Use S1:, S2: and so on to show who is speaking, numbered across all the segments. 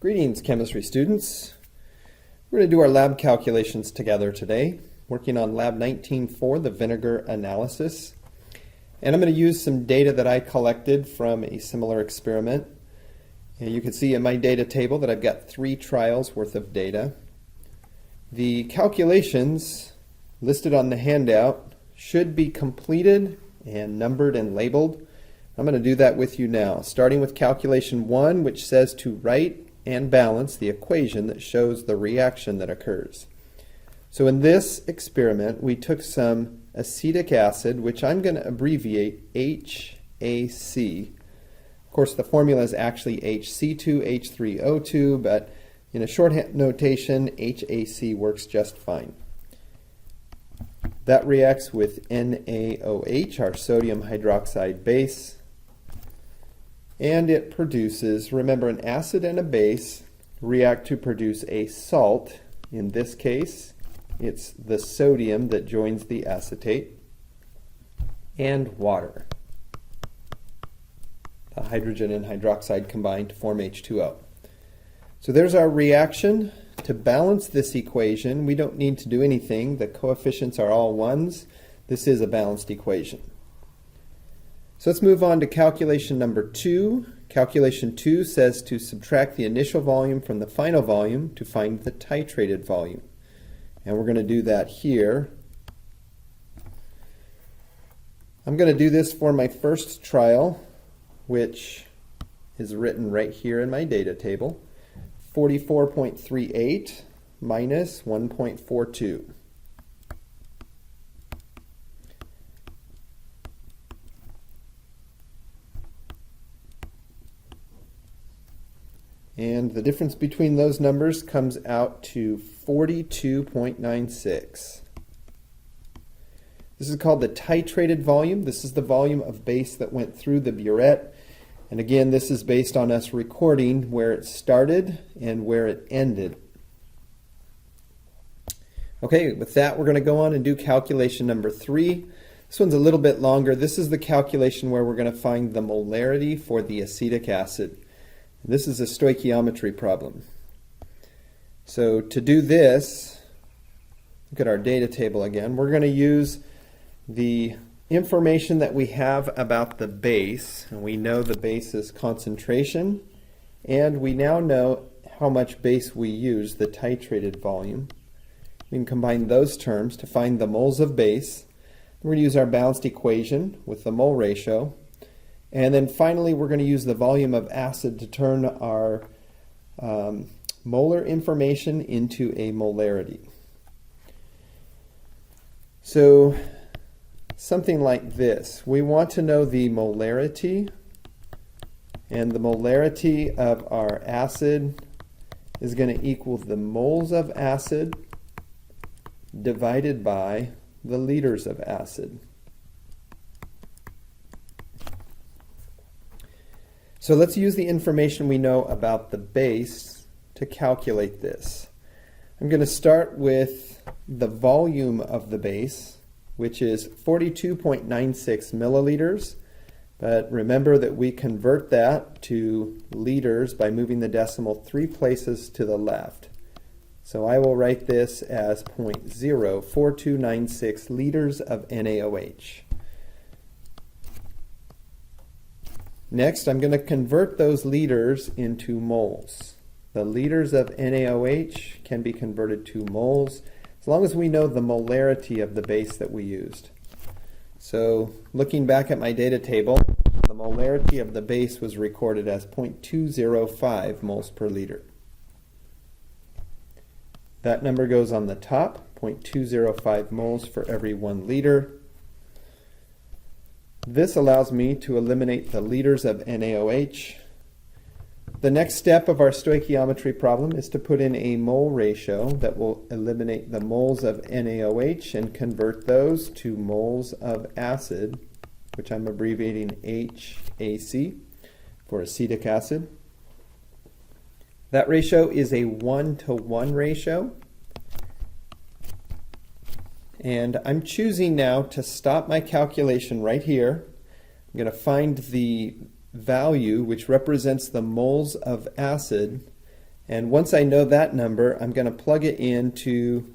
S1: Greetings, chemistry students. We're going to do our lab calculations together today, working on Lab 19-4, the vinegar analysis. And I'm going to use some data that I collected from a similar experiment. And you can see in my data table that I've got 3 trials worth of data. The calculations listed on the handout should be completed and numbered and labeled. I'm going to do that with you now, starting with calculation 1, which says to write and balance the equation that shows the reaction that occurs. So in this experiment, we took some acetic acid, which I'm going to abbreviate HAC. Of course, the formula is actually HC2H3O2, but in a shorthand notation, HAC works just fine. That reacts with NaOH, our sodium hydroxide base, and it produces, remember, an acid and a base react to produce a salt. In this case, it's the sodium that joins the acetate, and water. The hydrogen and hydroxide combine to form H2O. So there's our reaction. To balance this equation, we don't need to do anything. The coefficients are all 1s. This is a balanced equation. So let's move on to calculation number 2. Calculation 2 says to subtract the initial volume from the final volume to find the titrated volume. And we're going to do that here. I'm going to do this for my first trial, which is written right here in my data table. 44.38 minus 1.42. And the difference between those numbers comes out to 42.96. This is called the titrated volume. This is the volume of base that went through the burette. And again, this is based on us recording where it started and where it ended. Okay, with that, we're going to go on and do calculation number 3. This one's a little bit longer. This is the calculation where we're going to find the molarity for the acetic acid. This is a stoichiometry problem. So to do this, look at our data table again. We're going to use the information that we have about the base. And we know the base is concentration. And we now know how much base we use, the titrated volume. We can combine those terms to find the moles of base. We're going to use our balanced equation with the mole ratio. And then finally, we're going to use the volume of acid to turn our molar information into a molarity. So something like this. We want to know the molarity, and the molarity of our acid is going to equal the moles of acid divided by the liters of acid. So let's use the information we know about the base to calculate this. I'm going to start with the volume of the base, which is 42.96 milliliters. But remember that we convert that to liters by moving the decimal 3 places to the left. So I will write this as 0.04296 liters of NaOH. Next, I'm going to convert those liters into moles. The liters of NaOH can be converted to moles as long as we know the molarity of the base that we used. So looking back at my data table, the molarity of the base was recorded as 0.205 moles per liter. That number goes on the top, 0.205 moles for every 1 liter. This allows me to eliminate the liters of NaOH. The next step of our stoichiometry problem is to put in a mole ratio that will eliminate the moles of NaOH and convert those to moles of acid, which I'm abbreviating HAC for acetic acid. That ratio is a 1-to-1 ratio. And I'm choosing now to stop my calculation right here. I'm going to find the value which represents the moles of acid And once I know that number, I'm going to plug it into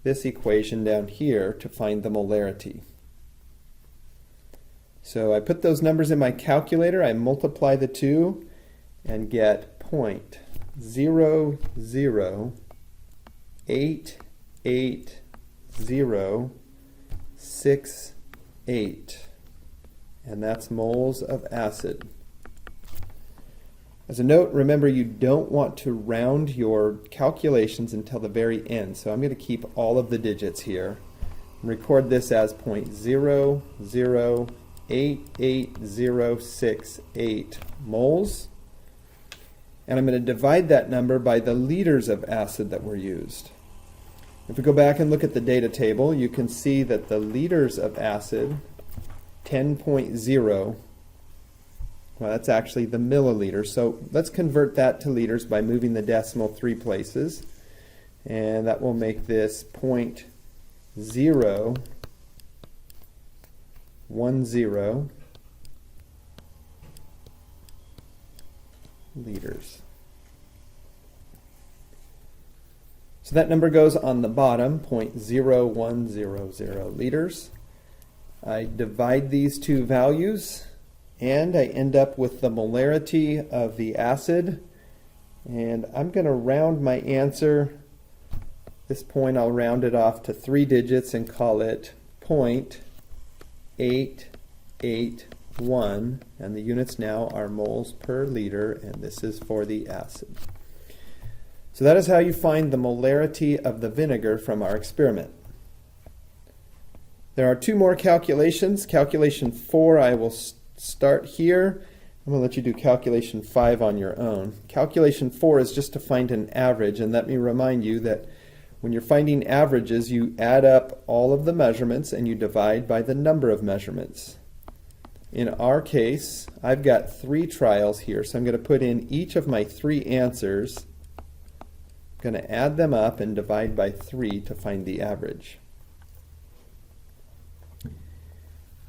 S1: this equation down here to find the molarity. So I put those numbers in my calculator, I multiply the two, and get 0.0088068. And that's moles of acid. As a note, remember you don't want to round your calculations until the very end. So I'm going to keep all of the digits here and record this as 0.0088068 moles. And I'm going to divide that number by the liters of acid that were used. If we go back and look at the data table, you can see that the liters of acid, 10.0, well, that's actually the milliliters. So let's convert that to liters by moving the decimal 3 places. And that will make this 0.010 liters. So that number goes on the bottom, 0.0100 liters. I divide these two values, and I end up with the molarity of the acid. And I'm going to round my answer. At this point, I'll round it off to 3 digits and call it 0.881. And the units now are moles per liter, and this is for the acid. So that is how you find the molarity of the vinegar from our experiment. There are 2 more calculations. Calculation 4 I will start here. I'm going to let you do calculation 5 on your own. Calculation 4 is just to find an average, and let me remind you that when you're finding averages, you add up all of the measurements and you divide by the number of measurements. In our case, I've got 3 trials here, so I'm going to put in each of my 3 answers. I'm going to add them up and divide by 3 to find the average.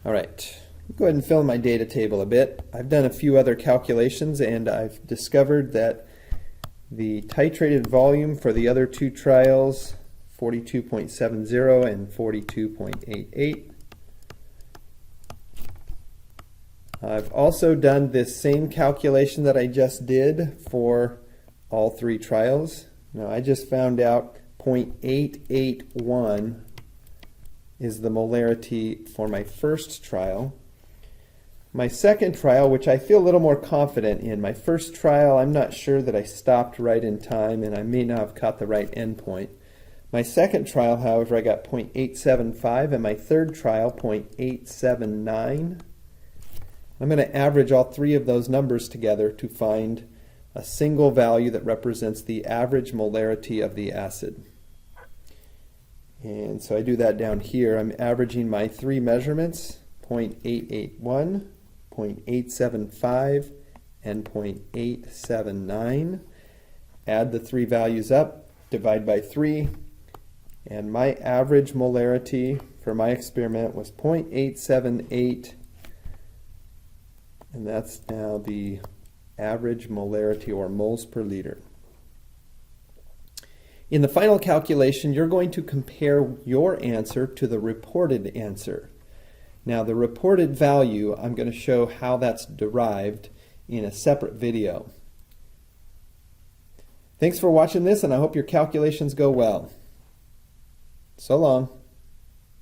S1: All right, go ahead and fill in my data table a bit. I've done a few other calculations, and I've discovered that the titrated volume for the other 2 trials, 42.70 and 42.88. I've also done this same calculation that I just did for all 3 trials. Now I just found out 0.881 is the molarity for my first trial. My second trial, which I feel a little more confident in, my first trial I'm not sure that I stopped right in time, and I may not have caught the right endpoint. My second trial, however, I got 0.875, and my third trial 0.879. I'm going to average all 3 of those numbers together to find a single value that represents the average molarity of the acid. And so I do that down here. I'm averaging my 3 measurements, 0.881, 0.875, and 0.879. Add the 3 values up, divide by 3, and my average molarity for my experiment was 0.878, and that's now the average molarity, or moles per liter. In the final calculation, you're going to compare your answer to the reported answer. Now, the reported value, I'm going to show how that's derived in a separate video. Thanks for watching this, and I hope your calculations go well. So long.